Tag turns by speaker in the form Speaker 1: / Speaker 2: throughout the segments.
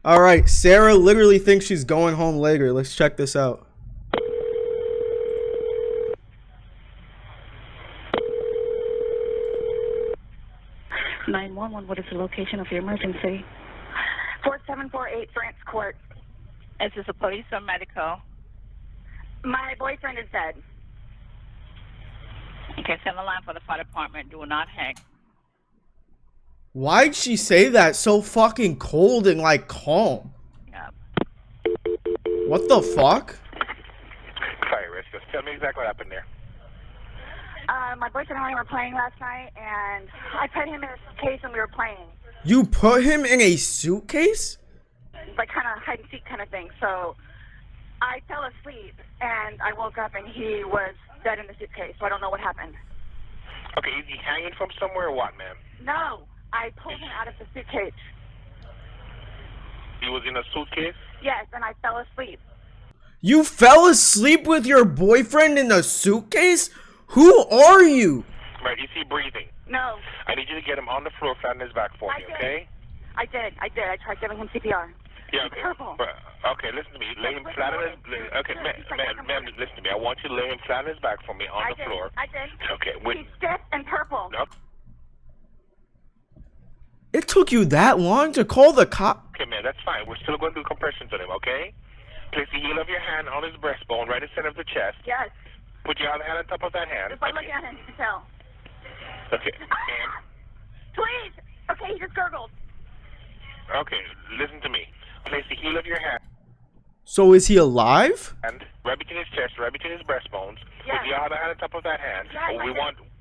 Speaker 1: All right, Sarah literally thinks she's going home later. Let's check this out.
Speaker 2: What is the location of your emergency?
Speaker 3: 4748 France Court.
Speaker 4: Is this a police or medical?
Speaker 3: My boyfriend is dead.
Speaker 4: Okay, send a line for the fire department. Do not hang.
Speaker 1: Why'd she say that so fucking cold and like calm?
Speaker 4: Yep.
Speaker 1: What the fuck?
Speaker 5: Sorry, Rich. Just tell me exactly what happened there.
Speaker 3: My boyfriend and I were playing last night, and I put him in a suitcase and we were playing.
Speaker 1: You put him in a suitcase?
Speaker 3: Like kind of hide and seek kind of thing. So I fell asleep and I woke up and he was dead in the suitcase. So I don't know what happened.
Speaker 5: Okay, is he hanging from somewhere or what, ma'am?
Speaker 3: No, I pulled him out of the suitcase.
Speaker 5: He was in a suitcase?
Speaker 3: Yes, and I fell asleep.
Speaker 1: You fell asleep with your boyfriend in a suitcase? Who are you?
Speaker 5: Right, is he breathing?
Speaker 3: No.
Speaker 5: I need you to get him on the floor, flat on his back for me, okay?
Speaker 3: I did. I tried giving him CPR.
Speaker 5: Yeah, okay.
Speaker 3: Purple.
Speaker 5: Okay, listen to me. Lay him flat on his... Okay, ma'am, listen to me. I want you to lay him flat on his back for me on the floor.
Speaker 3: I did.
Speaker 5: Okay,
Speaker 3: He's stiff and purple.
Speaker 5: No.
Speaker 1: It took you that long to call the cop?
Speaker 5: Okay, man, that's fine. We're still going to do compressions on him, okay? Place the heel of your hand on his breastbone, right in the center of the chest.
Speaker 3: Yes.
Speaker 5: Put your other hand on top of that hand.
Speaker 3: If I look at him, you can tell.
Speaker 5: Okay.
Speaker 3: Ah! Please! Okay, he just gurgled.
Speaker 5: Okay, listen to me. Place the heel of your hand.
Speaker 1: So is he alive?
Speaker 5: And right between his chest, right between his breastbones.
Speaker 3: Yes.
Speaker 5: Put your other hand on top of that hand.
Speaker 3: Yes,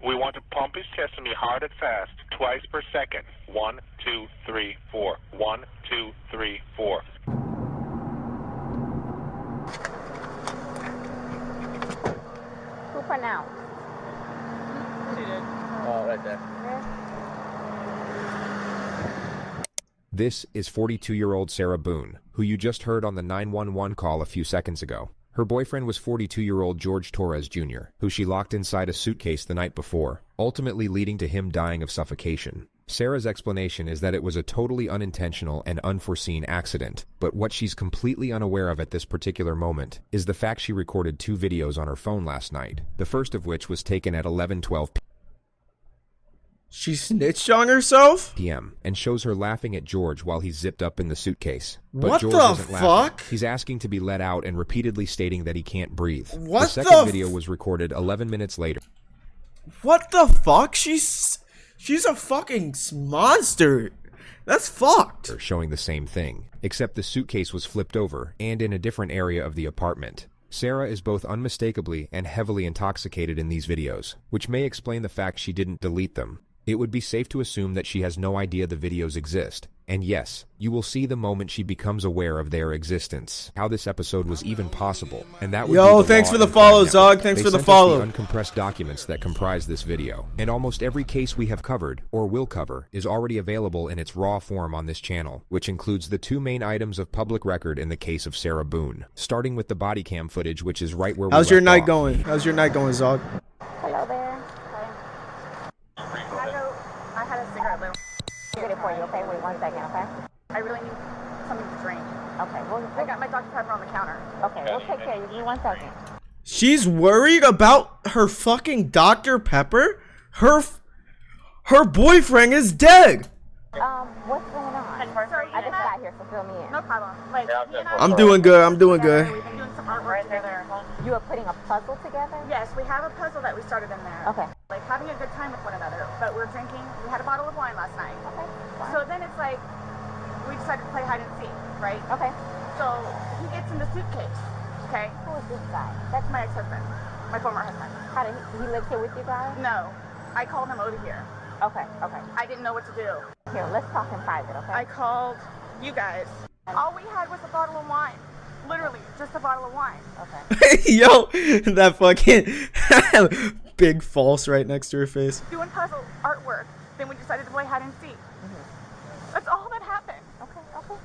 Speaker 5: we want to pump his chest to me hard and fast, twice per second. 1, 2, 3, 4. 1, 2, 3, 4.
Speaker 6: Who pronounced?
Speaker 7: She did. Oh, right there.
Speaker 8: This is 42-year-old Sarah Boone, who you just heard on the 911 call a few seconds ago. Her boyfriend was 42-year-old George Torres Jr., who she locked inside a suitcase the night before, ultimately leading to him dying of suffocation. Sarah's explanation is that it was a totally unintentional and unforeseen accident, but what she's completely unaware of at this particular moment is the fact she recorded 2 videos on her phone last night, the first of which was taken at 11:12
Speaker 1: She snitched on herself?
Speaker 8: p.m. and shows her laughing at George while he's zipped up in the suitcase. But
Speaker 1: What
Speaker 8: George
Speaker 1: the
Speaker 8: isn't
Speaker 1: fuck?
Speaker 8: laughing. He's asking to be let out and repeatedly stating that he can't breathe.
Speaker 1: What
Speaker 8: the second
Speaker 1: the
Speaker 8: video was recorded 11 minutes later.
Speaker 1: What the fuck? She's a fucking monster. That's fucked.
Speaker 8: Showing the same thing, except the suitcase was flipped over and in a different area of the apartment. Sarah is both unmistakably and heavily intoxicated in these videos, which may explain the fact she didn't delete them. It would be safe to assume that she has no idea the videos exist. And yes, you will see the moment she becomes aware of their existence. How this episode was even possible, and that would
Speaker 1: Yo,
Speaker 8: be the
Speaker 1: thanks
Speaker 8: law
Speaker 1: for the
Speaker 8: and
Speaker 1: follow,
Speaker 8: crime
Speaker 1: Zog.
Speaker 8: network.
Speaker 1: Thanks
Speaker 8: They
Speaker 1: for the
Speaker 8: sent us
Speaker 1: follow.
Speaker 8: the uncompressed documents that comprise this video, and almost every case we have covered, or will cover, is already available in its raw form on this channel, which includes the 2 main items of public record in the case of Sarah Boone, starting with the body cam footage, which is right where
Speaker 1: How's
Speaker 8: we
Speaker 1: your
Speaker 8: left
Speaker 1: night
Speaker 8: off.
Speaker 1: going? How's your night going, Zog?
Speaker 6: Hello there.
Speaker 3: I had a cigarette lit.
Speaker 6: I'll get it for you, okay? Wait 1 second, okay?
Speaker 3: I really need something to drink.
Speaker 6: Okay,
Speaker 3: I got my Dr. Pepper on the counter.
Speaker 6: okay, we'll take care of you. Give me 1 second.
Speaker 1: She's worried about her fucking Dr. Pepper? Her boyfriend is dead.
Speaker 6: What's going on? I just got here, so fill me in.
Speaker 3: No problem. Like,
Speaker 1: I'm doing good. I'm doing good.
Speaker 3: We've been doing some artwork together.
Speaker 6: You are putting a puzzle together?
Speaker 3: Yes, we have a puzzle that we started in there.
Speaker 6: Okay.
Speaker 3: Like having a good time with one another. But we're drinking. We had a bottle of wine last night.
Speaker 6: Okay. Fine.
Speaker 3: So then it's like we decided to play hide and seek, right?
Speaker 6: Okay.
Speaker 3: So he gets in the suitcase. Okay.
Speaker 6: Who is this guy?
Speaker 3: That's my ex-husband, my former husband.
Speaker 6: How did he live here with you guys?
Speaker 3: No, I called him over here.
Speaker 6: Okay, okay.
Speaker 3: I didn't know what to do.
Speaker 6: Here, let's talk in private, okay?
Speaker 3: I called you guys. All we had was a bottle of wine. Literally, just a bottle of wine.
Speaker 6: Okay.
Speaker 1: Yo, that fucking big false right next to her face.
Speaker 3: Doing puzzle artwork. Then we decided to play hide and seek. That's all that happened.
Speaker 6: Okay, okay.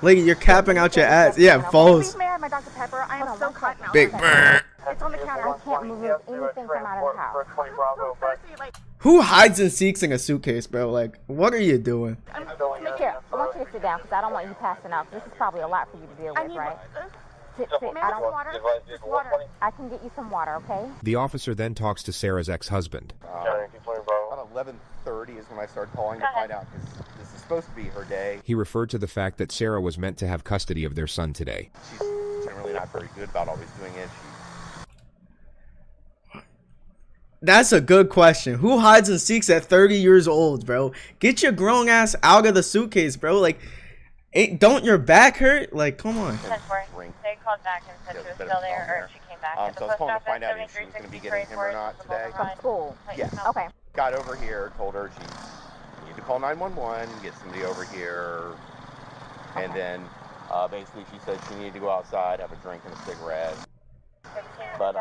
Speaker 1: Lady, you're capping out your ass. Yeah, false.
Speaker 3: Please may I have my Dr. Pepper? I am so caught now.
Speaker 1: Big brr.
Speaker 3: It's on the counter.
Speaker 6: I can't move anything from out of the house.
Speaker 3: Thirsty, like,
Speaker 1: Who hides and seeks in a suitcase, bro? Like, what are you doing?
Speaker 6: Here, I want you to sit down because I don't want you passing out. This is probably a lot for you to deal with, right? Sit. I can get you some water, okay?
Speaker 8: The officer then talks to Sarah's ex-husband.
Speaker 9: About 11:30 is when I started calling to find out because this is supposed to be her day.
Speaker 8: He referred to the fact that Sarah was meant to have custody of their son today.
Speaker 9: She's generally not very good about always doing it.
Speaker 1: That's a good question. Who hides and seeks at 30 years old, bro? Get your grown ass out of the suitcase, bro. Like, don't your back hurt? Like, come on.
Speaker 6: They called back and said she was still there, or she came back.
Speaker 9: So I was calling to find out if she was going to be getting him or not today.
Speaker 6: From school?
Speaker 9: Yes.
Speaker 6: Okay.
Speaker 9: Got over here, told her she needed to call 911, get somebody over here, and then basically she said she needed to go outside, have a drink and a cigarette. But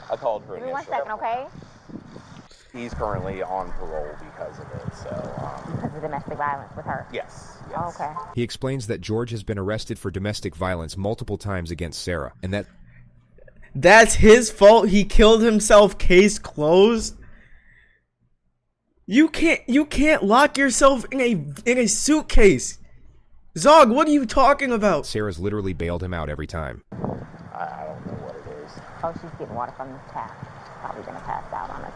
Speaker 9: I called her.
Speaker 6: Give me 1 second, okay?
Speaker 9: He's currently on parole because of it, so...
Speaker 6: Because of domestic violence with her?
Speaker 9: Yes.
Speaker 6: Oh, okay.
Speaker 8: He explains that George has been arrested for domestic violence multiple times against Sarah, and
Speaker 1: that's his fault. He killed himself. Case closed. You can't lock yourself in a suitcase. Zog, what are you talking about?
Speaker 8: Sarah's literally bailed him out every time.
Speaker 9: I don't know what it is.
Speaker 6: Oh, she's getting water from this tap. Probably gonna pass out on us.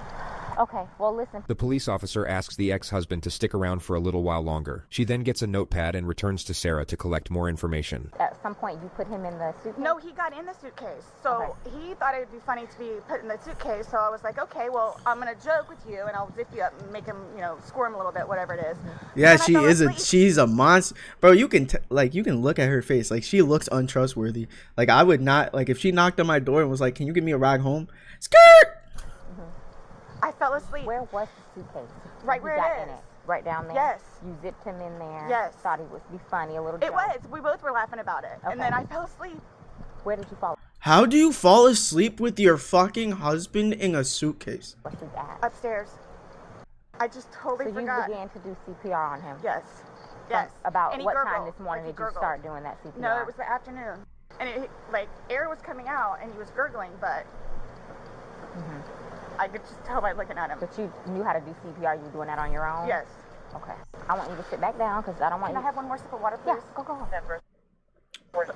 Speaker 6: Okay, well, listen.
Speaker 8: The police officer asks the ex-husband to stick around for a little while longer. She then gets a notepad and returns to Sarah to collect more information.
Speaker 6: At some point, you put him in the suitcase?
Speaker 3: No, he got in the suitcase. So he thought it would be funny to be put in the suitcase. So I was like, okay, well, I'm going to joke with you and I'll zip you up and make him, squirm a little bit, whatever it is.
Speaker 1: Yeah, she's a monster. Bro, you can look at her face. Like, she looks untrustworthy. Like, I would not, like, if she knocked on my door and was like, can you give me a ride home? Skirt!
Speaker 3: I fell asleep.
Speaker 6: Where was the suitcase?
Speaker 3: Right where it is.
Speaker 6: Right down there?
Speaker 3: Yes.
Speaker 6: You zipped him in there?
Speaker 3: Yes.
Speaker 6: Thought he would be funny, a little joke.
Speaker 3: It was. We both were laughing about it.
Speaker 6: Okay.
Speaker 3: And then I fell asleep.
Speaker 6: Where did you fall?
Speaker 1: How do you fall asleep with your fucking husband in a suitcase?
Speaker 6: Where's he at?
Speaker 3: Upstairs. I just totally forgot.
Speaker 6: So you began to do CPR on him?
Speaker 3: Yes. Yes.
Speaker 6: About
Speaker 3: and
Speaker 6: what
Speaker 3: gurgled.
Speaker 6: time this morning did you start doing that CPR?
Speaker 3: No, it was the afternoon. And air was coming out and he was gurgling, but I could just tell by looking at him.
Speaker 6: But you knew how to do CPR. You were doing that on your own?
Speaker 3: Yes.
Speaker 6: Okay. I want you to sit back down because I don't want
Speaker 3: Can I have one more sip of water, please?
Speaker 6: Yeah, go.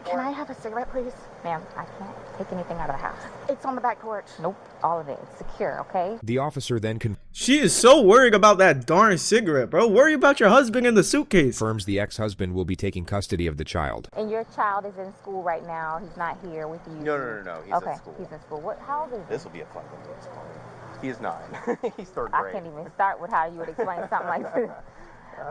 Speaker 3: Can I have a cigarette, please?
Speaker 6: Ma'am, I can't take anything out of the house.
Speaker 3: It's on the back porch.
Speaker 6: Nope, all of it. It's secure, okay?
Speaker 8: The officer then
Speaker 1: She is so worried about that darn cigarette, bro. Worry about your husband in the suitcase.
Speaker 8: confirms the ex-husband will be taking custody of the child.
Speaker 6: And your child is in school right now. He's not here with you.
Speaker 9: No. He's in school.
Speaker 6: He's in school. How old is he?
Speaker 9: This will be a fun one to explain. He is 9. He's third grade.
Speaker 6: I can't even start with how you would explain something like this.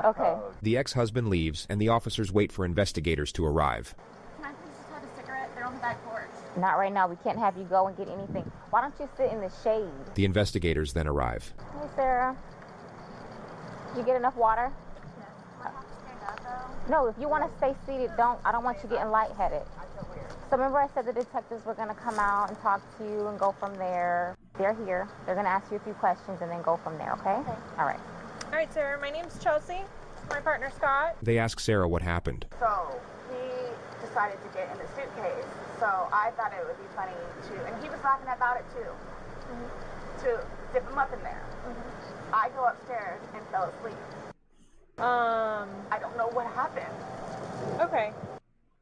Speaker 6: Okay.
Speaker 8: The ex-husband leaves, and the officers wait for investigators to arrive.
Speaker 3: Can I please just have a cigarette? They're on the back porch.
Speaker 6: Not right now. We can't have you go and get anything. Why don't you sit in the shade?
Speaker 8: The investigators then arrive.
Speaker 6: Hey, Sarah. Did you get enough water?
Speaker 3: Yes.
Speaker 6: No, if you want to stay seated, I don't want you getting lightheaded. So remember I said the detectives were going to come out and talk to you and go from there. They're here. They're going to ask you a few questions and then go from there, okay? All right.
Speaker 10: All right, Sarah. My name's Chelsea. My partner, Scott.
Speaker 8: They ask Sarah what happened.
Speaker 3: So he decided to get in the suitcase. So I thought it would be funny and he was laughing about it too, to zip him up in there. I go upstairs and fell asleep. I don't know what happened.
Speaker 10: Okay.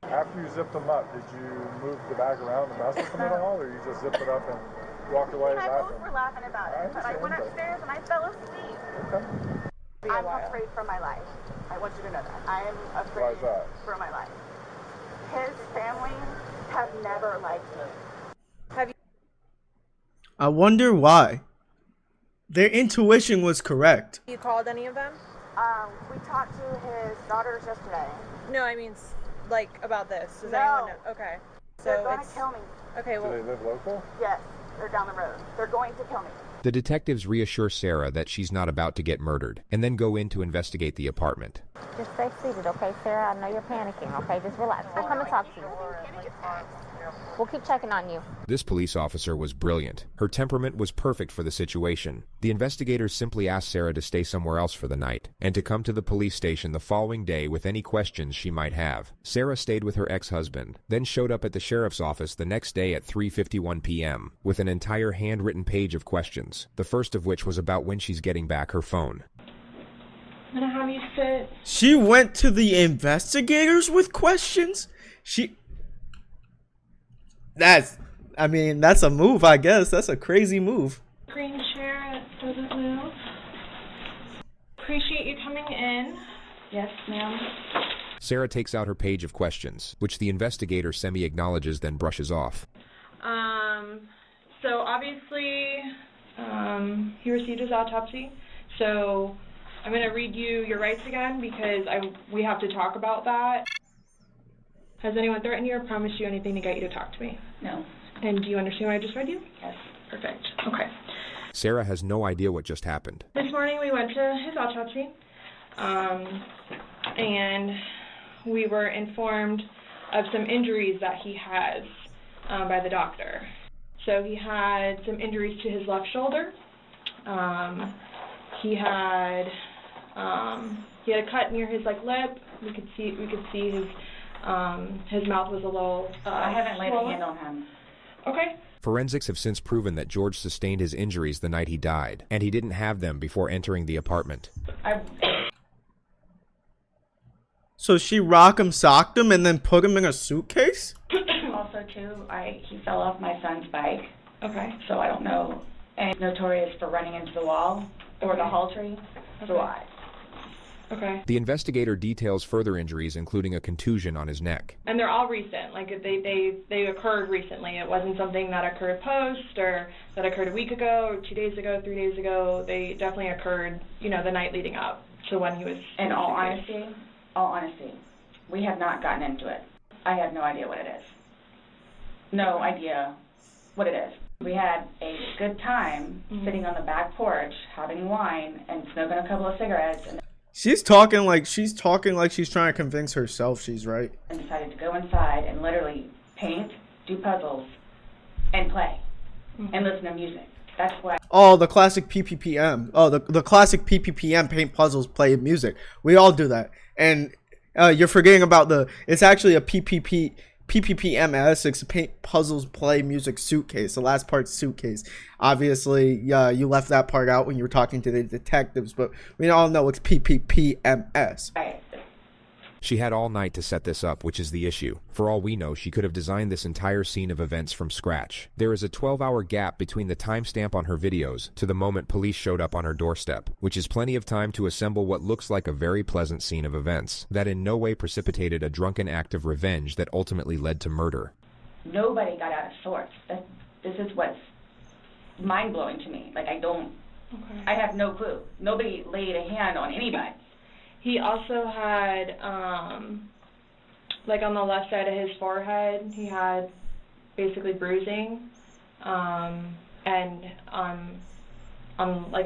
Speaker 11: After you zipped them up, did you move the bag around and mess with them at all, or you just zipped it up and walked away
Speaker 3: And I
Speaker 11: laughing?
Speaker 3: both were laughing about it, but I went upstairs and I fell asleep.
Speaker 11: Okay.
Speaker 3: I'm afraid for my life. I want you to know that. I am afraid
Speaker 11: Why is that?
Speaker 3: for my life. His family have never liked me.
Speaker 1: I wonder why. Their intuition was correct.
Speaker 10: You called any of them?
Speaker 3: We talked to his daughters yesterday.
Speaker 10: No, I mean, like, about this. Does
Speaker 3: No.
Speaker 10: anyone know? Okay.
Speaker 3: They're
Speaker 10: So
Speaker 3: going
Speaker 10: it's...
Speaker 3: to kill me.
Speaker 10: Okay,
Speaker 11: Do
Speaker 10: well...
Speaker 11: they live local?
Speaker 3: Yes, they're down the road. They're going to kill me.
Speaker 8: The detectives reassure Sarah that she's not about to get murdered, and then go in to investigate the apartment.
Speaker 6: Just stay seated, okay, Sarah? I know you're panicking, okay? Just relax. We'll come and talk to you. We'll keep checking on you.
Speaker 8: This police officer was brilliant. Her temperament was perfect for the situation. The investigators simply asked Sarah to stay somewhere else for the night and to come to the police station the following day with any questions she might have. Sarah stayed with her ex-husband, then showed up at the sheriff's office the next day at 3:51 p.m. with an entire handwritten page of questions, the first of which was about when she's getting back her phone.
Speaker 10: I'm gonna have you sit.
Speaker 1: She went to the investigators with questions? That's a move, I guess. That's a crazy move.
Speaker 10: Green chair that doesn't move. Appreciate you coming in.
Speaker 2: Yes, ma'am.
Speaker 8: Sarah takes out her page of questions, which the investigator semi-acknowledges then brushes off.
Speaker 10: So obviously, he received his autopsy. So I'm going to read you your rights again because we have to talk about that. Has anyone threatened you or promised you anything to get you to talk to me?
Speaker 2: No.
Speaker 10: And do you understand what I just read you?
Speaker 2: Yes.
Speaker 10: Perfect. Okay.
Speaker 8: Sarah has no idea what just happened.
Speaker 10: This morning we went to his autopsy, and we were informed of some injuries that he has by the doctor. So he had some injuries to his left shoulder. He had a cut near his lip. We could see his mouth was a little.
Speaker 2: I haven't laid a
Speaker 10: swollen.
Speaker 2: hand on him.
Speaker 10: Okay.
Speaker 8: Forensics have since proven that George sustained his injuries the night he died, and he didn't have them before entering the apartment.
Speaker 1: So she rock'em socked him and then put him in a suitcase?
Speaker 2: Also, too, he fell off my son's bike.
Speaker 10: Okay.
Speaker 2: So I don't know. And he's notorious for running into the wall or the hall tree. So
Speaker 10: Okay.
Speaker 8: The investigator details further injuries, including a contusion on his neck.
Speaker 10: And they're all recent. Like they occurred recently. It wasn't something that occurred post or that occurred a week ago, or 2 days ago, 3 days ago. They definitely occurred, the night leading up to when he was.
Speaker 2: In all honesty, we have not gotten into it. I have no idea what it is. No idea what it is. We had a good time sitting on the back porch, having wine and smoking a couple of cigarettes. And
Speaker 1: She's talking like she's trying to convince herself she's right.
Speaker 2: And decided to go inside and literally paint, do puzzles, and play, and listen to music. That's why.
Speaker 1: Oh, the classic PPPM. Oh, the classic PPPM, paint puzzles, play music. We all do that. And you're forgetting about it's actually a PPPMS. It's paint puzzles, play music, suitcase. The last part's suitcase. Obviously, you left that part out when you were talking to the detectives, but we all know it's PPPMS.
Speaker 2: Right.
Speaker 8: She had all night to set this up, which is the issue. For all we know, she could have designed this entire scene of events from scratch. There is a 12-hour gap between the timestamp on her videos to the moment police showed up on her doorstep, which is plenty of time to assemble what looks like a very pleasant scene of events that in no way precipitated a drunken act of revenge that ultimately led to murder.
Speaker 2: Nobody got out of sorts. This is what's mind-blowing to me. I have no clue. Nobody laid a hand on anybody.
Speaker 10: He also had, on the left side of his forehead, he had basically bruising, and on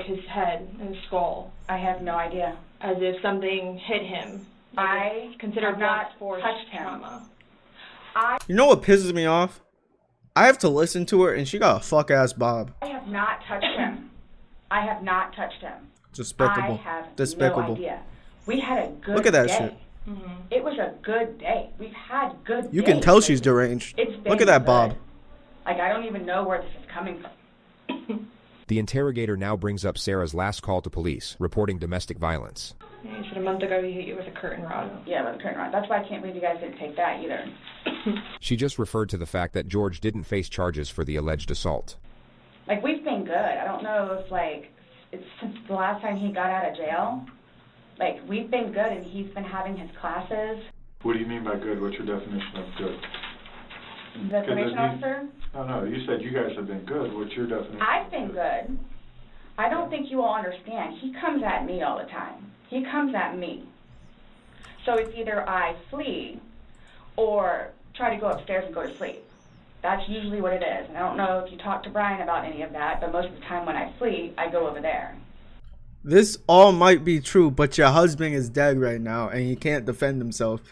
Speaker 10: his head and his skull.
Speaker 2: I have no idea.
Speaker 10: As if something hit him.
Speaker 2: I
Speaker 10: considered
Speaker 2: not
Speaker 10: force
Speaker 2: touched him.
Speaker 10: trauma.
Speaker 1: You know what pisses me off? I have to listen to her, and she got a fuck-ass bob.
Speaker 2: I have not touched him. I have not touched him.
Speaker 1: Despicable.
Speaker 2: I have
Speaker 1: Despicable.
Speaker 2: no idea. We had a good
Speaker 1: Look at that
Speaker 2: day.
Speaker 1: shit.
Speaker 2: It was a good day. We've had good days.
Speaker 1: You can tell she's deranged.
Speaker 2: It's been
Speaker 1: Look at that
Speaker 2: good.
Speaker 1: bob.
Speaker 2: I don't even know where this is coming from.
Speaker 8: The interrogator now brings up Sarah's last call to police, reporting domestic violence.
Speaker 10: Yeah, he said a month ago he hit you with a curtain rod.
Speaker 2: Yeah, with a curtain rod. That's why I can't believe you guys didn't take that either.
Speaker 8: She just referred to the fact that George didn't face charges for the alleged assault.
Speaker 2: We've been good. I don't know if, it's since the last time he got out of jail. We've been good, and he's been having his classes.
Speaker 11: What do you mean by good? What's your definition of good?
Speaker 2: The probation officer?
Speaker 11: No, you said you guys have been good. What's your definition?
Speaker 2: I've been good. I don't think you all understand. He comes at me all the time. He comes at me. So it's either I flee or try to go upstairs and go to sleep. That's usually what it is. And I don't know if you talked to Brian about any of that, but most of the time when I flee, I go over there.
Speaker 1: This all might be true, but your husband is dead right now and he can't defend himself.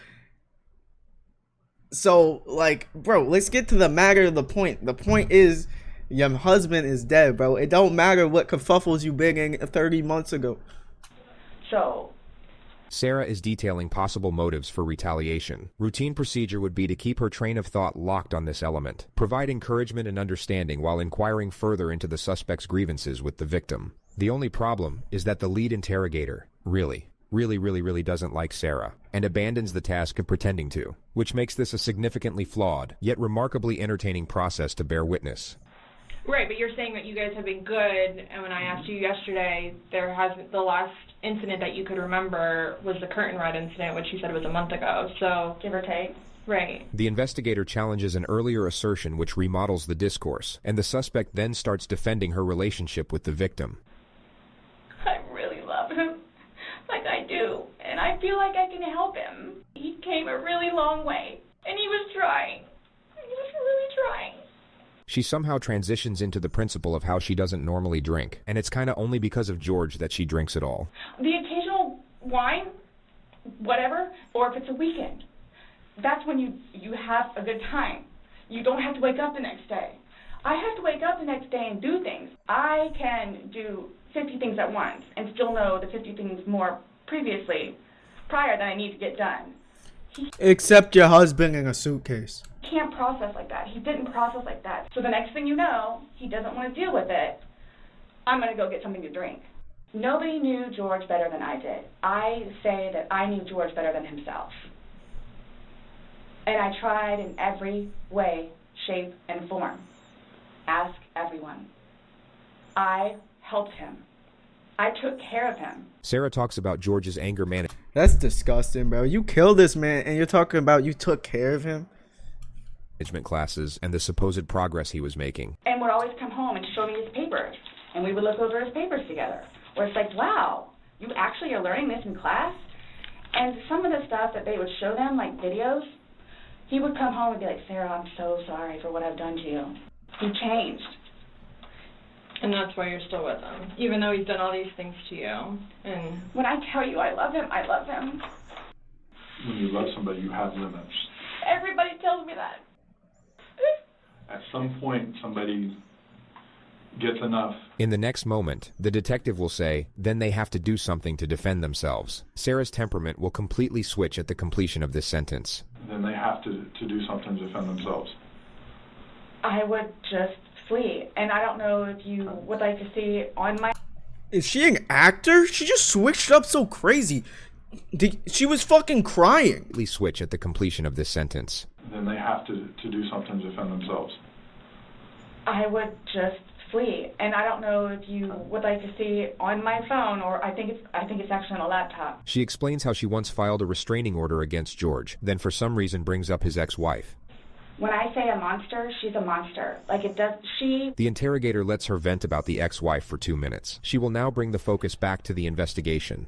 Speaker 1: So, like, bro, let's get to the matter of the point. The point is, your husband is dead, bro. It don't matter what kerfuffles you been in 30 months ago.
Speaker 2: So,
Speaker 8: Sarah is detailing possible motives for retaliation. Routine procedure would be to keep her train of thought locked on this element, provide encouragement and understanding while inquiring further into the suspect's grievances with the victim. The only problem is that the lead interrogator really doesn't like Sarah and abandons the task of pretending to, which makes this a significantly flawed, yet remarkably entertaining process to bear witness.
Speaker 10: Right, but you're saying that you guys have been good, and when I asked you yesterday, there hasn't, the last incident that you could remember was the curtain rod incident, which you said was a month ago, so...
Speaker 2: Give or take.
Speaker 10: Right.
Speaker 8: The investigator challenges an earlier assertion which remodels the discourse, and the suspect then starts defending her relationship with the victim.
Speaker 2: I really love him, like I do, and I feel like I can help him. He came a really long way, and he was trying. He was really trying.
Speaker 8: She somehow transitions into the principle of how she doesn't normally drink, and it's kinda only because of George that she drinks at all.
Speaker 2: The occasional wine, whatever, or if it's a weekend, that's when you have a good time. You don't have to wake up the next day. I have to wake up the next day and do things. I can do 50 things at once and still know the 50 things more prior that I need to get done.
Speaker 1: Except your husband in a suitcase.
Speaker 2: He can't process like that. He didn't process like that. So the next thing you know, he doesn't want to deal with it. I'm going to go get something to drink. Nobody knew George better than I did. I say that I knew George better than himself. And I tried in every way, shape, and form. Ask everyone. I helped him. I took care of him.
Speaker 8: Sarah talks about George's anger management.
Speaker 1: That's disgusting, bro. You killed this man and you're talking about you took care of him?
Speaker 8: Management classes and the supposed progress he was making.
Speaker 2: And would always come home and show me his papers. And we would look over his papers together. Where it's like, wow, you actually are learning this in class? And some of the stuff that they would show them, like videos, he would come home and be like, Sarah, I'm so sorry for what I've done to you. He changed.
Speaker 10: And that's why you're still with him, even though he's done all these things to you. And
Speaker 2: when I tell you I love him, I love him.
Speaker 11: When you love somebody, you have limits.
Speaker 2: Everybody tells me that.
Speaker 11: At some point, somebody gets enough.
Speaker 8: In the next moment, the detective will say, then they have to do something to defend themselves. Sarah's temperament will completely switch at the completion of this sentence.
Speaker 11: Then they have to do something to defend themselves.
Speaker 2: I would just flee. And I don't know if you would like to see on my...
Speaker 1: Is she an actor? She just switched up so crazy. She was fucking crying.
Speaker 8: Switch at the completion of this sentence.
Speaker 11: Then they have to do something to defend themselves.
Speaker 2: I would just flee. And I don't know if you would like to see on my phone, or I think it's actually on a laptop.
Speaker 8: She explains how she once filed a restraining order against George, then for some reason brings up his ex-wife.
Speaker 2: When I say a monster, she's a monster. Like it does,
Speaker 8: The interrogator lets her vent about the ex-wife for 2 minutes. She will now bring the focus back to the investigation.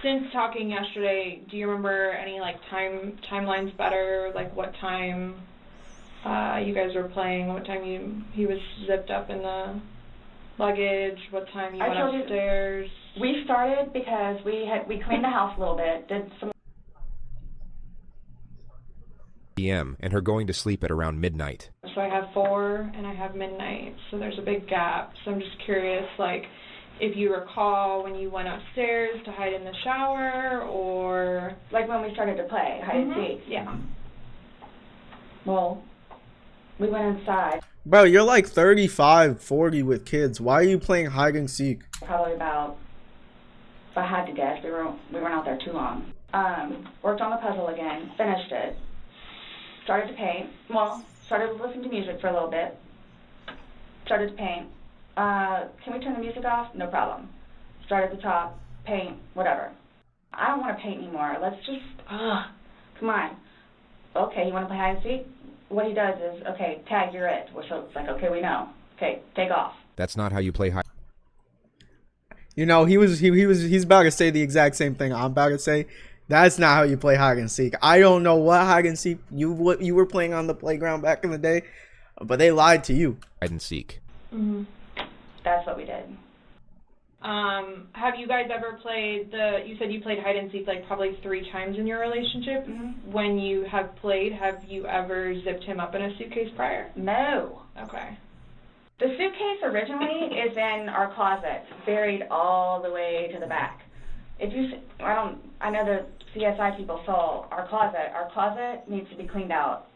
Speaker 10: Since talking yesterday, do you remember any like timelines better? Like what time you guys were playing? What time he was zipped up in the luggage? What time you went upstairs?
Speaker 2: We started because we cleaned the house a little bit, did some
Speaker 8: p.m. and her going to sleep at around midnight.
Speaker 10: So I have 4 and I have midnight, so there's a big gap. So I'm just curious, like, if you recall when you went upstairs to hide in the shower, or...
Speaker 2: Like when we started to play hide and seek?
Speaker 10: Yeah.
Speaker 2: Well, we went inside.
Speaker 1: Bro, you're like 35, 40 with kids. Why are you playing hide and seek?
Speaker 2: Probably about, if I had to guess, we weren't out there too long. Worked on the puzzle again, finished it. Started to paint. Well, started listening to music for a little bit. Started to paint. Can we turn the music off? No problem. Start at the top, paint, whatever. I don't want to paint anymore. Let's just, come on. Okay, you want to play hide and seek? What he does is, okay, tag, you're it. So it's like, okay, we know. Okay, take off.
Speaker 8: That's not how you play hide.
Speaker 1: You know, he's about to say the exact same thing I'm about to say. That's not how you play hide and seek. I don't know what hide and seek you were playing on the playground back in the day, but they lied to you.
Speaker 8: Hide and seek.
Speaker 2: That's what we did.
Speaker 10: Have you guys ever played you said you played hide and seek like probably 3 times in your relationship.
Speaker 2: Mm-hmm.
Speaker 10: When you have played, have you ever zipped him up in a suitcase prior?
Speaker 2: No.
Speaker 10: Okay.
Speaker 2: The suitcase originally is in our closet, buried all the way to the back. If you, I know the CSI people saw our closet. Our closet needs to be cleaned out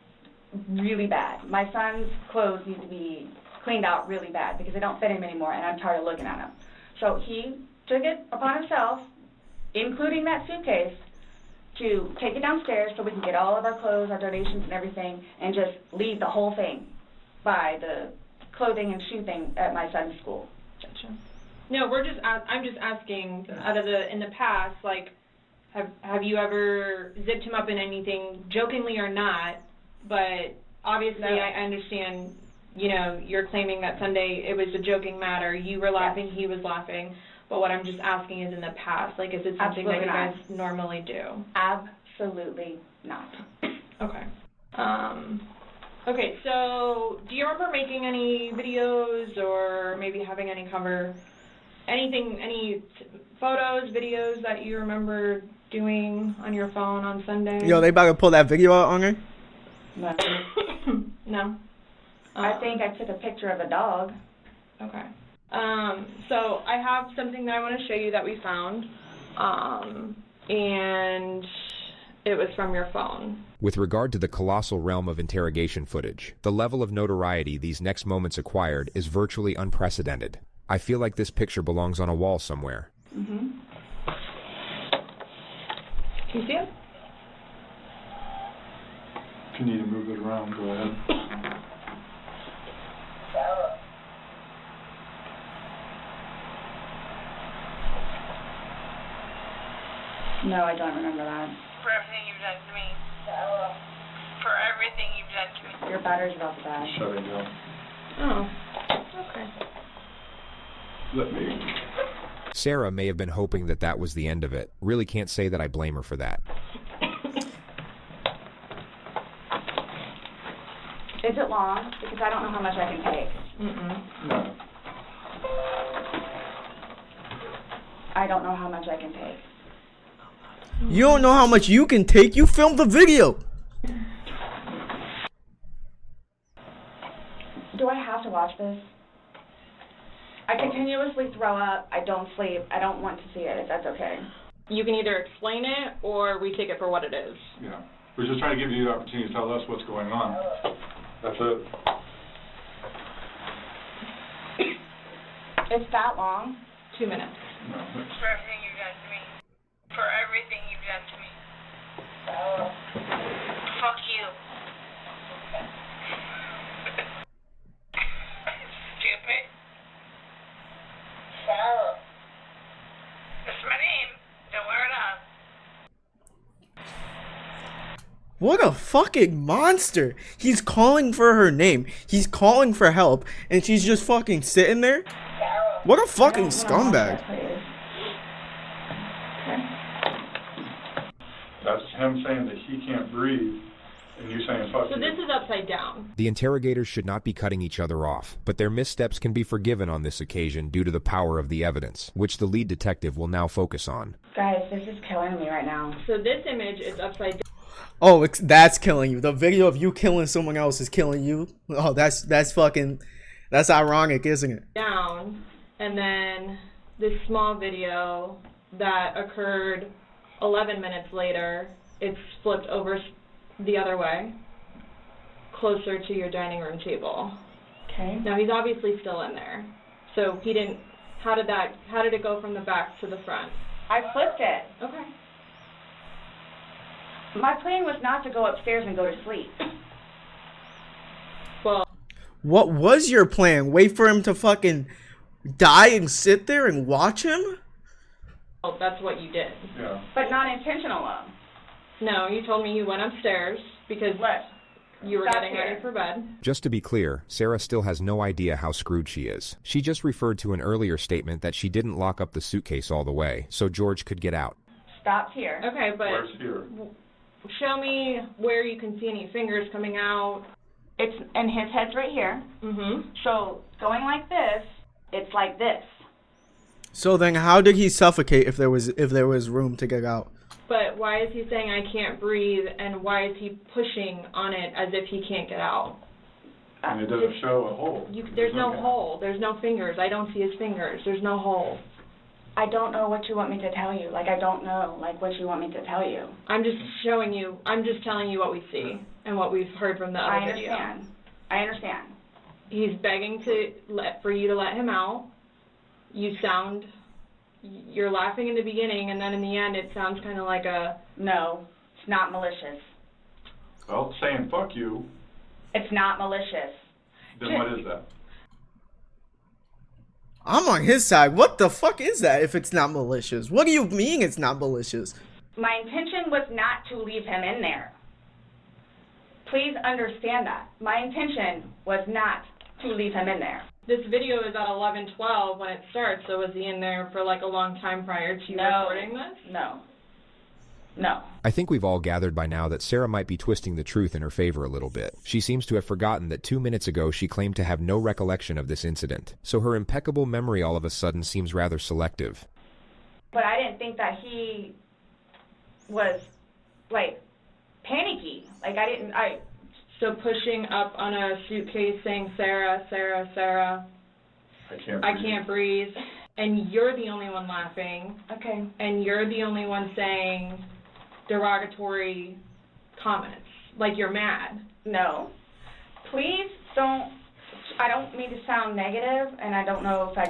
Speaker 2: really bad. My son's clothes need to be cleaned out really bad because they don't fit him anymore, and I'm tired of looking at them. So he took it upon himself, including that suitcase, to take it downstairs so we can get all of our clothes, our donations and everything, and just leave the whole thing by the clothing and shoe thing at my son's school.
Speaker 10: Gotcha. No, I'm just asking, in the past, like, have you ever zipped him up in anything, jokingly or not, but obviously
Speaker 2: No.
Speaker 10: I understand, you know, you're claiming that Sunday it was a joking matter, you were laughing, he was laughing, but what I'm just asking is in the past, like, is it something
Speaker 2: Absolutely
Speaker 10: that you
Speaker 2: not.
Speaker 10: guys normally do?
Speaker 2: Absolutely not.
Speaker 10: Okay. Okay, so do you remember making any videos or maybe having any photos, videos that you remember doing on your phone on Sunday?
Speaker 1: Yo, they about to pull that video out on her?
Speaker 2: No.
Speaker 10: No?
Speaker 2: I think I took a picture of a dog.
Speaker 10: Okay. So I have something that I want to show you that we found, and it was from your phone.
Speaker 8: With regard to the colossal realm of interrogation footage, the level of notoriety these next moments acquired is virtually unprecedented. I feel like this picture belongs on a wall somewhere.
Speaker 2: Mm-hmm.
Speaker 10: Can you see it?
Speaker 11: If you need to move it around, go ahead.
Speaker 2: No, I don't remember that.
Speaker 3: For everything you've done to me. For everything you've done to me.
Speaker 2: Your battery's about to die.
Speaker 11: Shut it down.
Speaker 10: Oh, okay.
Speaker 11: Let me.
Speaker 8: Sarah may have been hoping that that was the end of it. Really can't say that I blame her for that.
Speaker 2: Is it long? Because I don't know how much I can take.
Speaker 11: No.
Speaker 2: I don't know how much I can take.
Speaker 1: You don't know how much you can take. You filmed the video.
Speaker 2: Do I have to watch this? I continuously throw up. I don't sleep. I don't want to see it, if that's okay.
Speaker 10: You can either explain it or we take it for what it is.
Speaker 11: Yeah. We're just trying to give you the opportunity to tell us what's going on. That's it.
Speaker 2: It's that long?
Speaker 10: 2 minutes.
Speaker 11: No.
Speaker 3: For everything you've done to me. For everything you've done to me. Fuck you. Stupid. Sarah. That's my name. Don't wear it up.
Speaker 1: What a fucking monster. He's calling for her name. He's calling for help. And she's just fucking sitting there. What a fucking scumbag.
Speaker 11: That's him saying that he can't breathe, and you saying fuck
Speaker 10: So
Speaker 11: you.
Speaker 10: this is upside down.
Speaker 8: The interrogators should not be cutting each other off, but their missteps can be forgiven on this occasion due to the power of the evidence, which the lead detective will now focus on.
Speaker 2: Guys, this is killing me right now.
Speaker 10: So this image is upside down.
Speaker 1: Oh, that's killing you. The video of you killing someone else is killing you. Oh, that's ironic, isn't it?
Speaker 10: Down, and then this small video that occurred 11 minutes later, it's flipped over the other way, closer to your dining room table.
Speaker 2: Okay.
Speaker 10: Now he's obviously still in there. So he didn't, how did it go from the back to the front?
Speaker 2: I flipped it.
Speaker 10: Okay.
Speaker 2: My plan was not to go upstairs and go to sleep.
Speaker 10: Well,
Speaker 1: What was your plan? Wait for him to fucking die and sit there and watch him?
Speaker 10: that's what you did.
Speaker 11: Yeah.
Speaker 2: But not intentional though.
Speaker 10: No, you told me you went upstairs because you were
Speaker 2: Stop
Speaker 10: getting
Speaker 2: here.
Speaker 10: ready for bed.
Speaker 8: Just to be clear, Sarah still has no idea how screwed she is. She just referred to an earlier statement that she didn't lock up the suitcase all the way, so George could get out.
Speaker 2: Stopped here.
Speaker 10: Okay, but
Speaker 11: Where's here?
Speaker 10: show me where you can see any fingers coming out.
Speaker 2: It's, and his head's right here.
Speaker 10: Mm-hmm.
Speaker 2: So going like this, it's like this.
Speaker 1: So then how did he suffocate if there was room to get out?
Speaker 10: But why is he saying I can't breathe, and why is he pushing on it as if he can't get out?
Speaker 11: And it doesn't show a hole.
Speaker 10: There's no hole. There's no fingers. I don't see his fingers. There's no hole.
Speaker 2: I don't know what you want me to tell you. Like, I don't know, like, what you want me to tell you.
Speaker 10: I'm just telling you what we see and what we've heard from the other video.
Speaker 2: I understand.
Speaker 10: He's begging for you to let him out. You're laughing in the beginning, and then in the end it sounds kind of like a...
Speaker 2: No, it's not malicious.
Speaker 11: Well, saying fuck you.
Speaker 2: It's not malicious.
Speaker 11: Then what is that?
Speaker 1: I'm on his side. What the fuck is that if it's not malicious? What do you mean it's not malicious?
Speaker 2: My intention was not to leave him in there. Please understand that. My intention was not to leave him in there.
Speaker 10: This video is at 11:12 when it starts, so was he in there for like a long time prior to recording this?
Speaker 2: No.
Speaker 8: I think we've all gathered by now that Sarah might be twisting the truth in her favor a little bit. She seems to have forgotten that 2 minutes ago she claimed to have no recollection of this incident, so her impeccable memory all of a sudden seems rather selective.
Speaker 2: But I didn't think that he was, like, panicky. Like,
Speaker 10: So pushing up on a suitcase saying, Sarah, Sarah, Sarah, I can't breathe, and you're the only one laughing.
Speaker 2: Okay.
Speaker 10: And you're the only one saying derogatory comments, like you're mad.
Speaker 2: No. Please don't, I don't mean to sound negative, and I don't know if I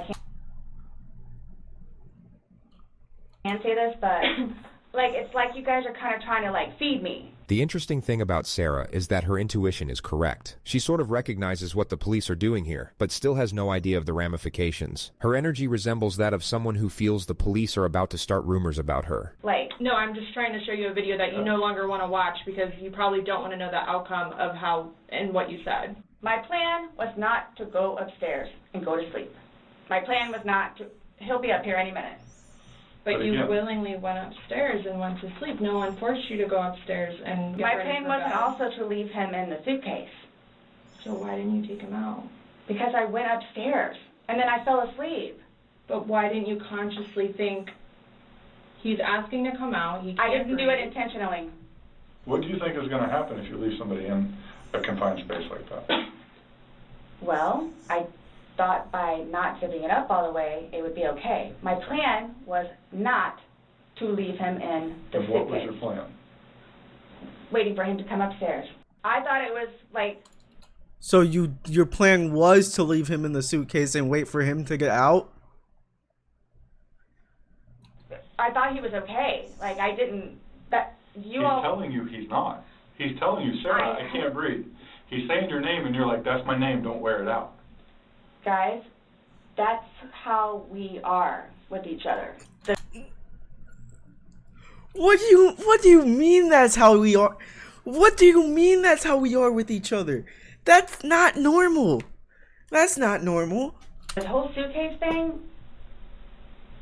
Speaker 2: can say this, but, like, it's like you guys are kind of trying to, like, feed me.
Speaker 8: The interesting thing about Sarah is that her intuition is correct. She sort of recognizes what the police are doing here, but still has no idea of the ramifications. Her energy resembles that of someone who feels the police are about to start rumors about her.
Speaker 10: No, I'm just trying to show you a video that you no longer want to watch because you probably don't want to know the outcome of how and what you said.
Speaker 2: My plan was not to go upstairs and go to sleep. My plan was not to, he'll be up here any minute.
Speaker 10: But you willingly went upstairs and went to sleep. No one forced you to go upstairs and get
Speaker 2: My
Speaker 10: ready
Speaker 2: plan
Speaker 10: for
Speaker 2: wasn't
Speaker 10: bed.
Speaker 2: also to leave him in the suitcase.
Speaker 10: So why didn't you take him out?
Speaker 2: Because I went upstairs, and then I fell asleep.
Speaker 10: But why didn't you consciously think, he's asking to come out, he can't
Speaker 2: I didn't do
Speaker 10: breathe.
Speaker 2: it intentionally.
Speaker 11: What do you think is going to happen if you leave somebody in a confined space like that?
Speaker 2: Well, I thought by not giving it up all the way, it would be okay. My plan was not to leave him in the suitcase.
Speaker 11: And what was your plan?
Speaker 2: Waiting for him to come upstairs. I thought it was like...
Speaker 1: So your plan was to leave him in the suitcase and wait for him to get out?
Speaker 2: I thought he was okay. Like, I didn't...
Speaker 11: He's telling you he's not. He's telling you, Sarah, I can't breathe. He's saying your name, and you're like, that's my name, don't wear it out.
Speaker 2: Guys, that's how we are with each other.
Speaker 1: What do you mean that's how we are? What do you mean that's how we are with each other? That's not normal. That's not normal.
Speaker 2: This whole suitcase thing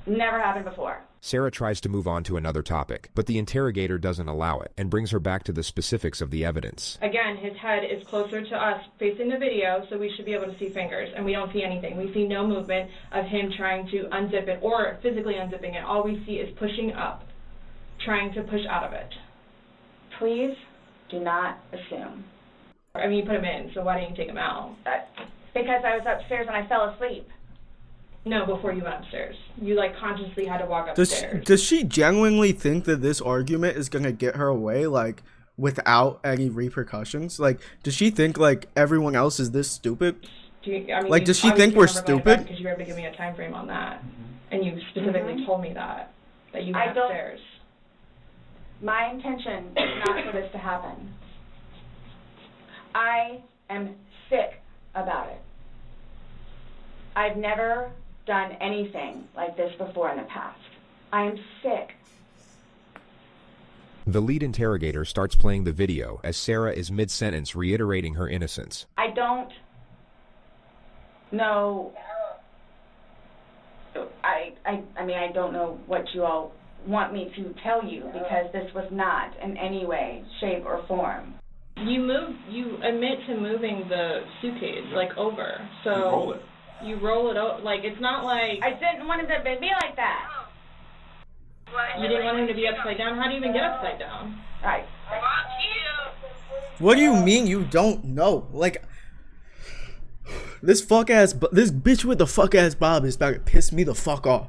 Speaker 2: never happened before.
Speaker 8: Sarah tries to move on to another topic, but the interrogator doesn't allow it and brings her back to the specifics of the evidence.
Speaker 10: Again, his head is closer to us facing the video, so we should be able to see fingers, and we don't see anything. We see no movement of him trying to unzip it or physically unzipping it. All we see is pushing up, trying to push out of it.
Speaker 2: Please do not assume.
Speaker 10: I mean, you put him in, so why didn't you take him out?
Speaker 2: Because I was upstairs and I fell asleep.
Speaker 10: No, before you went upstairs. You, like, consciously had to walk upstairs.
Speaker 1: Does she genuinely think that this argument is going to get her away, like, without any repercussions? Like, does she think, like, everyone else is this stupid? Does she think we're stupid?
Speaker 10: Because you were able to give me a time frame on that. And you specifically told me that you went upstairs.
Speaker 2: My intention is not for this to happen. I am sick about it. I've never done anything like this before in the past. I am sick.
Speaker 8: The lead interrogator starts playing the video as Sarah is mid-sentence reiterating her innocence.
Speaker 2: I don't know. I mean, I don't know what you all want me to tell you because this was not in any way, shape, or form.
Speaker 10: You admit to moving the suitcase, like, over, so...
Speaker 11: You roll it.
Speaker 10: You roll it out, like, it's not like...
Speaker 2: I didn't want him to be like that.
Speaker 10: You didn't want him to be upside down? How do you even get upside down?
Speaker 2: Right.
Speaker 1: What do you mean you don't know? Like, this bitch with the fuck ass bob is about to piss me the fuck off.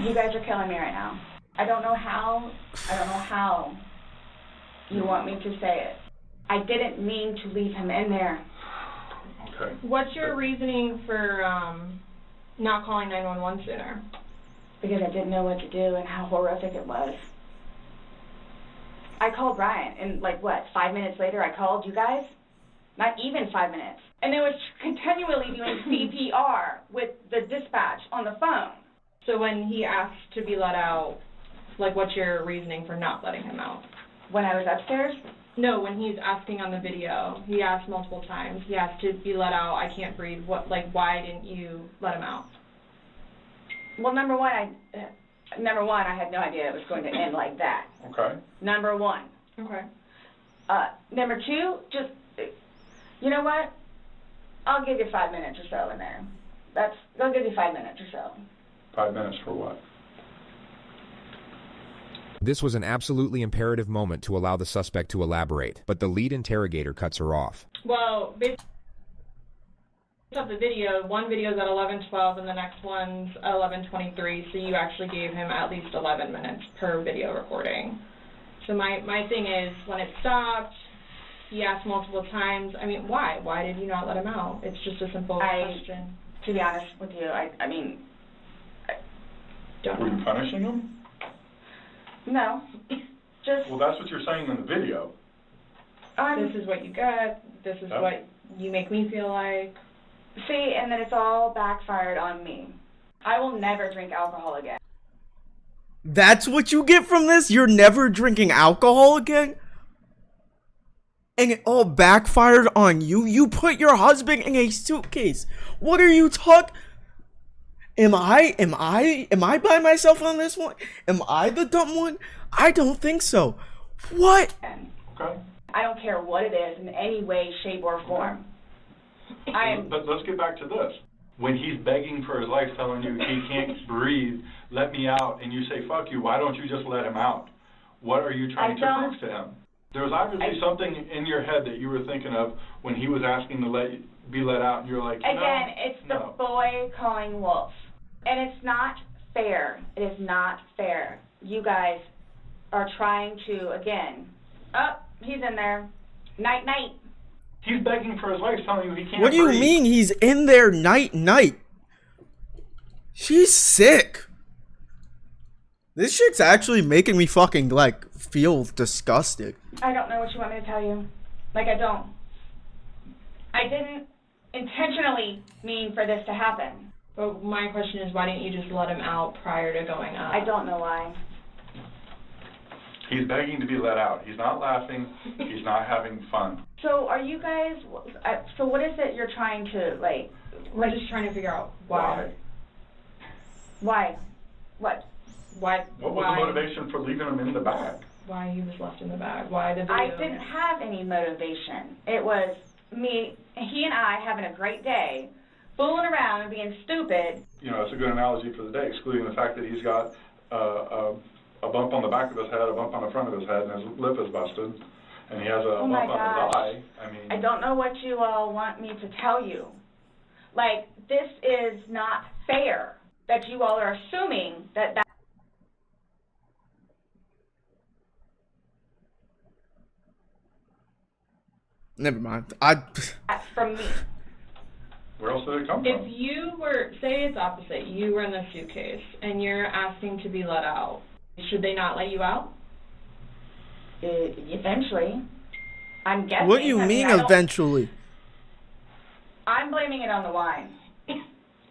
Speaker 2: You guys are killing me right now. I don't know how you want me to say it. I didn't mean to leave him in there.
Speaker 11: Okay.
Speaker 10: What's your reasoning for not calling 911 sooner?
Speaker 2: Because I didn't know what to do and how horrific it was. I called Ryan, and like what, 5 minutes later I called you guys? Not even 5 minutes. And it was continually doing CPR with the dispatch on the phone.
Speaker 10: So when he asked to be let out, like, what's your reasoning for not letting him out?
Speaker 2: When I was upstairs?
Speaker 10: No, when he's asking on the video, he asked multiple times. He asked to be let out. I can't breathe. What? Like, why didn't you let him out?
Speaker 2: Well, number one, I had no idea it was going to end like that.
Speaker 11: Okay.
Speaker 2: Number one.
Speaker 10: Okay.
Speaker 2: Number two, just, you know what? I'll give you 5 minutes or so in there. I'll give you 5 minutes or so.
Speaker 11: 5 minutes for what?
Speaker 8: This was an absolutely imperative moment to allow the suspect to elaborate, but the lead interrogator cuts her off.
Speaker 10: Well, based on the video, one video's at 11:12 and the next one's at 11:23, so you actually gave him at least 11 minutes per video recording. So my thing is, when it stopped, he asked multiple times, I mean, why? Why did you not let him out? It's just a simple question.
Speaker 2: To be honest with you, I don't
Speaker 11: Were
Speaker 2: know.
Speaker 11: you punishing him?
Speaker 2: No. Just...
Speaker 11: Well, that's what you're saying in the video.
Speaker 10: This is what you get. This is what you make me feel like.
Speaker 2: See, and then it's all backfired on me. I will never drink alcohol again.
Speaker 1: That's what you get from this? You're never drinking alcohol again? And it all backfired on you? You put your husband in a suitcase. What are you talking? Am I by myself on this one? Am I the dumb one? I don't think so. What?
Speaker 11: Okay.
Speaker 2: I don't care what it is in any way, shape, or form.
Speaker 11: Let's get back to this. When he's begging for his life, telling you he can't breathe, let me out, and you say, fuck you, why don't you just let him out? What are you trying to prove to him? There was obviously something in your head that you were thinking of when he was asking to be let out, and you're like,
Speaker 2: Again, it's the boy calling wolf. And it's not fair. It is not fair. You guys are trying to, again, he's in there. Night, night.
Speaker 11: He's begging for his life, telling you he can't
Speaker 1: What do you
Speaker 11: breathe.
Speaker 1: mean he's in there night, night? She's sick. This shit's actually making me fucking, like, feel disgusted.
Speaker 2: I don't know what you want me to tell you. Like, I don't. I didn't intentionally mean for this to happen.
Speaker 10: But my question is, why didn't you just let him out prior to going up?
Speaker 2: I don't know why.
Speaker 11: He's begging to be let out. He's not laughing. He's not having fun.
Speaker 2: So are you guys, so what is it you're trying to, like...
Speaker 10: We're just trying to figure out why.
Speaker 2: Why? What?
Speaker 11: What was the motivation for leaving him in the bag?
Speaker 10: Why he was left in the bag? Why the video?
Speaker 2: I didn't have any motivation. It was he and I having a great day, fooling around and being stupid.
Speaker 11: You know, it's a good analogy for the day, excluding the fact that he's got a bump on the back of his head, a bump on the front of his head, and his lip is busted, and he has a bump on his eye.
Speaker 2: I don't know what you all want me to tell you. Like, this is not fair that you all are assuming that
Speaker 1: Never mind.
Speaker 2: that's from me.
Speaker 11: Where else did it come from?
Speaker 10: If you were, say it's opposite, you were in the suitcase, and you're asking to be let out, should they not let you out?
Speaker 2: Eventually. I'm guessing.
Speaker 1: What do you mean eventually?
Speaker 2: I'm blaming it on the wine.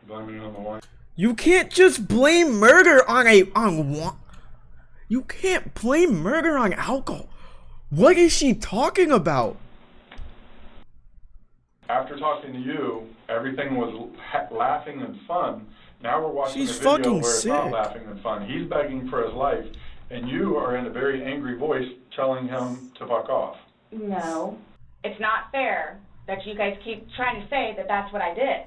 Speaker 11: Blaming it on the wine?
Speaker 1: You can't just blame murder on You can't blame murder on alcohol. What is she talking about?
Speaker 11: After talking to you, everything was laughing and fun. Now we're watching
Speaker 1: She's
Speaker 11: a video
Speaker 1: fucking
Speaker 11: where it's not
Speaker 1: sick.
Speaker 11: laughing and fun. He's begging for his life, and you are in a very angry voice telling him to fuck off.
Speaker 2: No, it's not fair that you guys keep trying to say that that's what I did.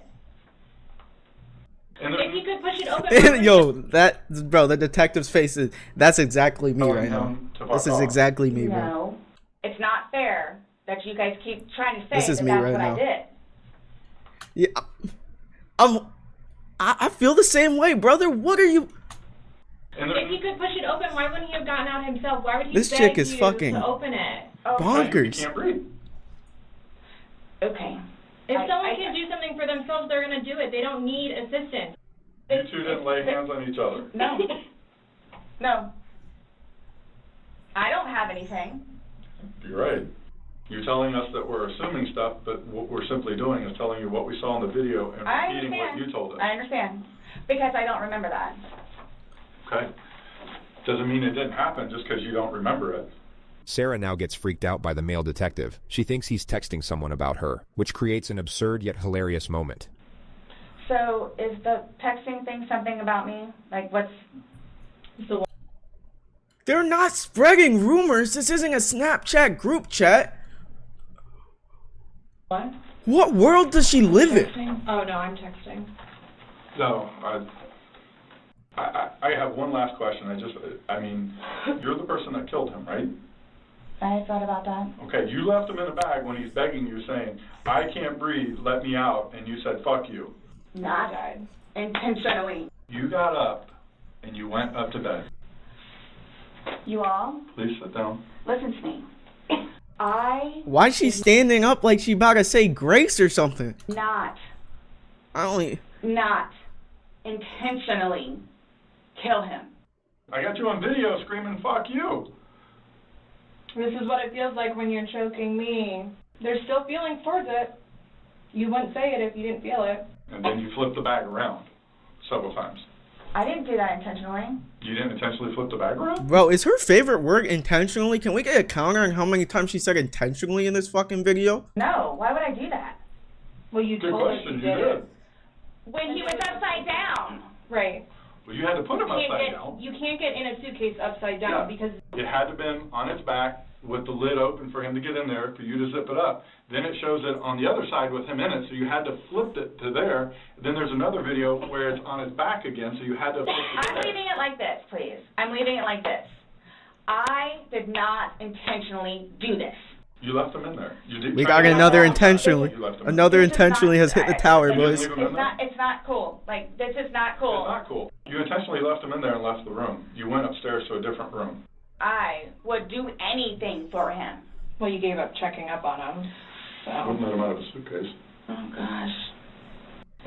Speaker 10: If you could push it open.
Speaker 1: Yo, bro, the detective's face that's exactly me right now. This is exactly me, bro.
Speaker 2: No, it's not fair that you guys keep trying to say
Speaker 1: This is
Speaker 2: that
Speaker 1: me
Speaker 2: that's
Speaker 1: right
Speaker 2: what
Speaker 1: now.
Speaker 2: I did.
Speaker 1: Yeah, I feel the same way, brother. What are you?
Speaker 10: If he could push it open, why wouldn't he have gotten out himself? Why would he
Speaker 1: This
Speaker 10: beg
Speaker 1: chick is
Speaker 10: you
Speaker 1: fucking
Speaker 10: to open it?
Speaker 1: bonkers.
Speaker 11: You can't breathe.
Speaker 2: Okay.
Speaker 10: If someone can do something for themselves, they're going to do it. They don't need assistance.
Speaker 11: You two didn't lay hands on each other.
Speaker 2: No. No. I don't have anything.
Speaker 11: You're right. You're telling us that we're assuming stuff, but what we're simply doing is telling you what we saw in the video and repeating what you told us.
Speaker 2: I understand. Because I don't remember that.
Speaker 11: Okay? Doesn't mean it didn't happen just because you don't remember it.
Speaker 8: Sarah now gets freaked out by the male detective. She thinks he's texting someone about her, which creates an absurd yet hilarious moment.
Speaker 2: So, is the texting thing something about me? Like, what's the...
Speaker 1: They're not spreading rumors. This isn't a Snapchat group chat.
Speaker 2: What?
Speaker 1: What world does she live in?
Speaker 10: Oh, no, I'm texting.
Speaker 11: No, I have one last question. I mean, you're the person that killed him, right?
Speaker 2: I thought about that.
Speaker 11: Okay, you left him in a bag when he's begging you, saying, I can't breathe, let me out, and you said, fuck you.
Speaker 2: Not intentionally.
Speaker 11: You got up, and you went up to bed.
Speaker 2: You all?
Speaker 11: Please sit down.
Speaker 2: Listen to me.
Speaker 1: Why is she standing up like she about to say grace or something?
Speaker 2: Not intentionally kill him.
Speaker 11: I got you on video screaming, fuck you.
Speaker 10: This is what it feels like when you're choking me. There's still feelings towards it. You wouldn't say it if you didn't feel it.
Speaker 11: And then you flipped the bag around several times.
Speaker 2: I didn't do that intentionally.
Speaker 11: You didn't intentionally flip the bag around?
Speaker 1: Bro, is her favorite word intentionally? Can we get a counter on how many times she said intentionally in this fucking video?
Speaker 2: No, why would I do that?
Speaker 10: Well, you
Speaker 11: Good
Speaker 10: told us
Speaker 11: question,
Speaker 10: you did it.
Speaker 2: When he was upside down.
Speaker 10: Right.
Speaker 11: Well, you had to put him upside down.
Speaker 10: You can't get in a suitcase upside down because...
Speaker 11: It had to have been on its back with the lid open for him to get in there, for you to zip it up. Then it shows it on the other side with him in it, so you had to flip it to there. Then there's another video where it's on his back again, so you had to flip it to
Speaker 2: I'm leaving it like this, please. I'm leaving it like this. I did not intentionally do this.
Speaker 11: You left him in there. You did.
Speaker 1: We got another intentionally. Another intentionally has hit the tower, boys.
Speaker 2: It's not cool. Like, this is not cool.
Speaker 11: It's not cool. You intentionally left him in there and left the room. You went upstairs to a different room.
Speaker 2: I would do anything for him.
Speaker 10: Well, you gave up checking up on him. So.
Speaker 11: Wouldn't let him out of a suitcase.
Speaker 2: Oh, gosh.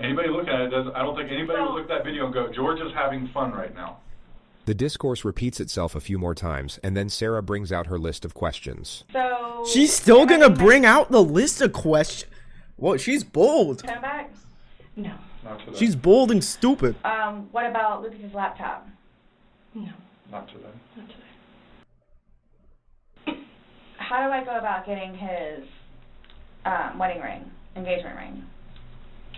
Speaker 11: Anybody look at it, I don't think anybody would look at that video and go, George is having fun right now.
Speaker 8: The discourse repeats itself a few more times, and then Sarah brings out her list of questions.
Speaker 2: So...
Speaker 1: She's still gonna bring out the list of questions. Well, she's bold.
Speaker 2: Come back? No.
Speaker 11: Not today.
Speaker 1: She's bold and stupid.
Speaker 2: What about Lucas's laptop?
Speaker 10: No.
Speaker 11: Not today.
Speaker 10: Not today.
Speaker 2: How do I go about getting his wedding ring, engagement ring?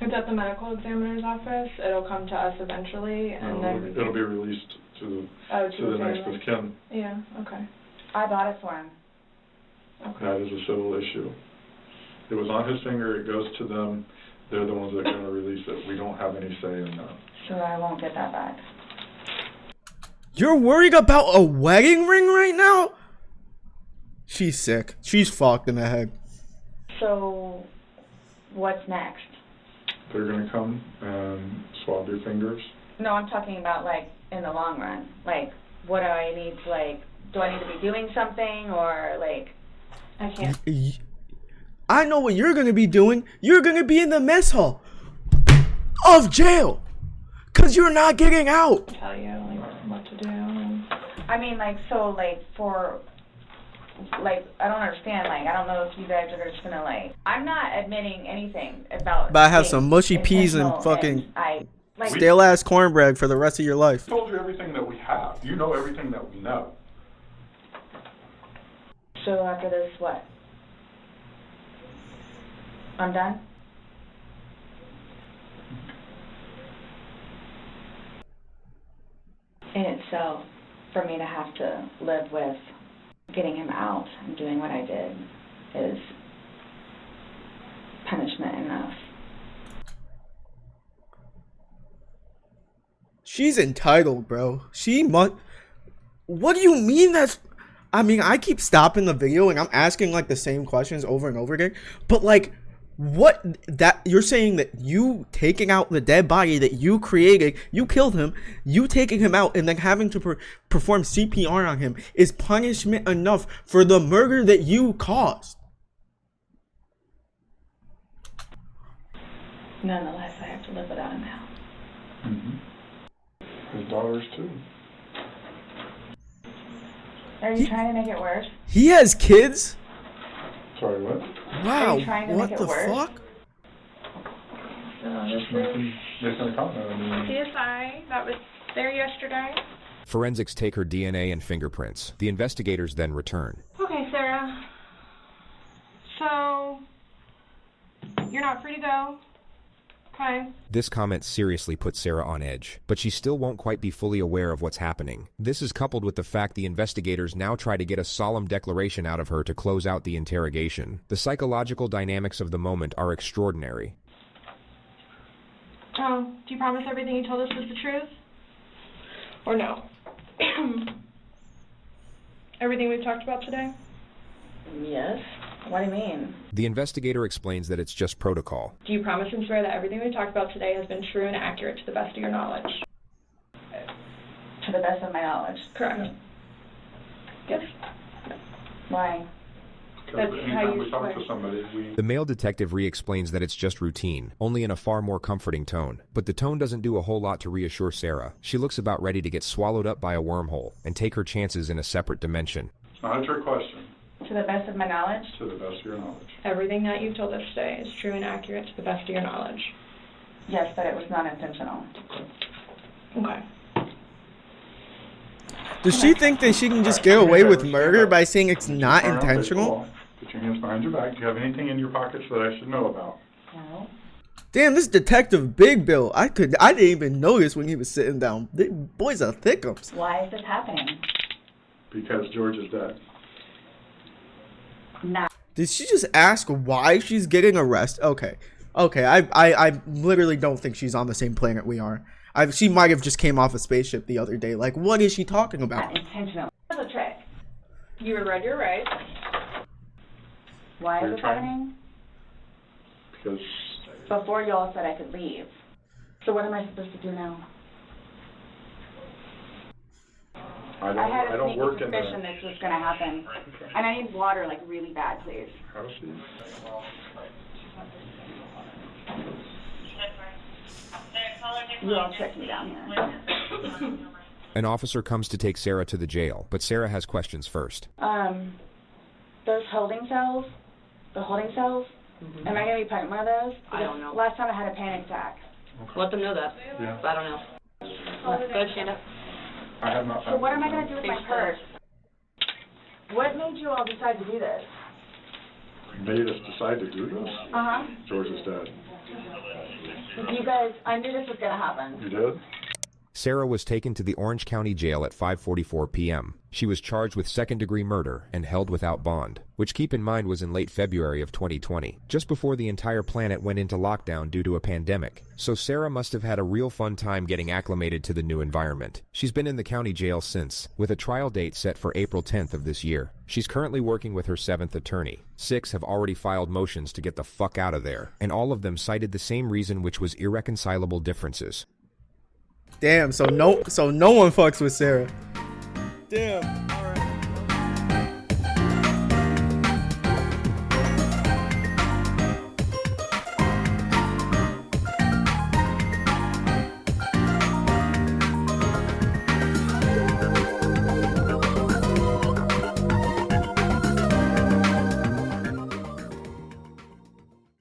Speaker 10: It's at the medical examiner's office. It'll come to us eventually, and then
Speaker 11: it'll be released to the next of kin.
Speaker 10: Yeah. Okay.
Speaker 2: I bought it for him.
Speaker 10: Okay.
Speaker 11: That is a civil issue. It was on his finger. It goes to them. They're the ones that are going to release it. We don't have any say in that.
Speaker 2: So I won't get that back.
Speaker 1: You're worried about a wedding ring right now? She's sick. She's fucked in the head.
Speaker 2: So, what's next?
Speaker 11: They're going to come and swab your fingers.
Speaker 2: No, I'm talking about, like, in the long run. Like, what do I need to, like, do I need to be doing something, or, like, I can't...
Speaker 1: I know what you're going to be doing. You're going to be in the mess hall of jail. Because you're not getting out.
Speaker 10: Tell you, like, what to do.
Speaker 2: I mean, like, so, like, for... Like, I don't understand, like, I don't know if you guys are just gonna, like, I'm not admitting anything about...
Speaker 1: But I have some mushy peas and fucking stale ass cornbread for the rest of your life.
Speaker 11: I told you everything that we have. You know everything that we know.
Speaker 2: So after this, what? I'm done? In itself, for me to have to live with getting him out and doing what I did is enough.
Speaker 1: She's entitled, bro. She must. What do you mean that's... I mean, I keep stopping the video and I'm asking like the same questions over and over again. But like, what that you're saying that you taking out the dead body that you created, you killed him, you taking him out and then having to perform CPR on him is punishment enough for the murder that you caused?
Speaker 2: Nonetheless, I have to live without him now.
Speaker 11: His daughters too.
Speaker 2: Are you trying to make it worse?
Speaker 1: He has kids?
Speaker 11: Sorry, what?
Speaker 1: Wow,
Speaker 2: Are you trying to
Speaker 1: what
Speaker 2: make
Speaker 1: the
Speaker 2: it worse?
Speaker 1: fuck?
Speaker 10: CSI that was there yesterday.
Speaker 8: Forensics take her DNA and fingerprints. The investigators then return.
Speaker 10: Okay, Sarah. So, you're not free to go. Okay.
Speaker 8: This comment seriously puts Sarah on edge, but she still won't quite be fully aware of what's happening. This is coupled with the fact the investigators now try to get a solemn declaration out of her to close out the interrogation. The psychological dynamics of the moment are extraordinary.
Speaker 10: Oh, do you promise everything you told us was the truth? Or no? Everything we've talked about today?
Speaker 2: Yes. What do you mean?
Speaker 8: The investigator explains that it's just protocol.
Speaker 10: Do you promise and swear that everything we talked about today has been true and accurate to the best of your knowledge?
Speaker 2: To the best of my knowledge.
Speaker 10: Correct. Yes.
Speaker 2: Why?
Speaker 10: That's how
Speaker 11: Anytime
Speaker 10: you
Speaker 11: we talk
Speaker 10: swear.
Speaker 11: to somebody,
Speaker 8: The male detective re-explains that it's just routine, only in a far more comforting tone. But the tone doesn't do a whole lot to reassure Sarah. She looks about ready to get swallowed up by a wormhole and take her chances in a separate dimension.
Speaker 11: It's not a trick question.
Speaker 2: To the best of my knowledge?
Speaker 11: To the best of your knowledge.
Speaker 10: Everything that you've told us today is true and accurate to the best of your knowledge.
Speaker 2: Yes, but it was not intentional.
Speaker 10: Okay.
Speaker 1: Does she think that she can just get away with murder by saying it's not intentional?
Speaker 11: Put your hands behind your back. Do you have anything in your pockets that I should know about?
Speaker 2: No.
Speaker 1: Damn, this Detective Big Bill. I didn't even notice when he was sitting down. The boys are thickums.
Speaker 2: Why is this happening?
Speaker 11: Because George is dead.
Speaker 2: Nah.
Speaker 1: Did she just ask why she's getting arrested? Okay. I literally don't think she's on the same planet we are. She might have just came off a spaceship the other day. Like, what is she talking about?
Speaker 2: Not intentional. It's a trick.
Speaker 10: You were read your rights.
Speaker 2: Why is
Speaker 11: You're
Speaker 2: this
Speaker 11: trying-
Speaker 2: happening?
Speaker 11: Because
Speaker 2: Before y'all said I could leave. So what am I supposed to do now?
Speaker 11: I
Speaker 2: had a
Speaker 11: don't
Speaker 2: sneaky
Speaker 11: work in
Speaker 2: suspicion
Speaker 11: the...
Speaker 2: this was going to happen. And I need water, like, really bad, please.
Speaker 11: How does she?
Speaker 2: You all tricked me down here.
Speaker 8: An officer comes to take Sarah to the jail, but Sarah has questions first.
Speaker 2: Those holding cells, the holding cells, am I going to be put in one of those?
Speaker 12: I don't know.
Speaker 2: Last time I had a panic attack.
Speaker 12: Let them know that.
Speaker 11: Yeah.
Speaker 12: I don't know. Go ahead, stand up.
Speaker 11: I have not
Speaker 2: So
Speaker 11: found
Speaker 2: what am I
Speaker 11: anything.
Speaker 2: going to do with my purse? What made you all decide to do this?
Speaker 11: Made us decide to do this?
Speaker 2: Uh-huh.
Speaker 11: George is dead.
Speaker 2: You guys, I knew this was going to happen.
Speaker 11: You did?
Speaker 8: Sarah was taken to the Orange County Jail at 5:44 p.m. She was charged with second-degree murder and held without bond, which keep in mind was in late February of 2020, just before the entire planet went into lockdown due to a pandemic. So Sarah must have had a real fun time getting acclimated to the new environment. She's been in the county jail since, with a trial date set for April 10th of this year. She's currently working with her 7th attorney. 6 have already filed motions to get the fuck out of there, and all of them cited the same reason, which was irreconcilable differences.
Speaker 1: Damn, so no one fucks with Sarah. Damn.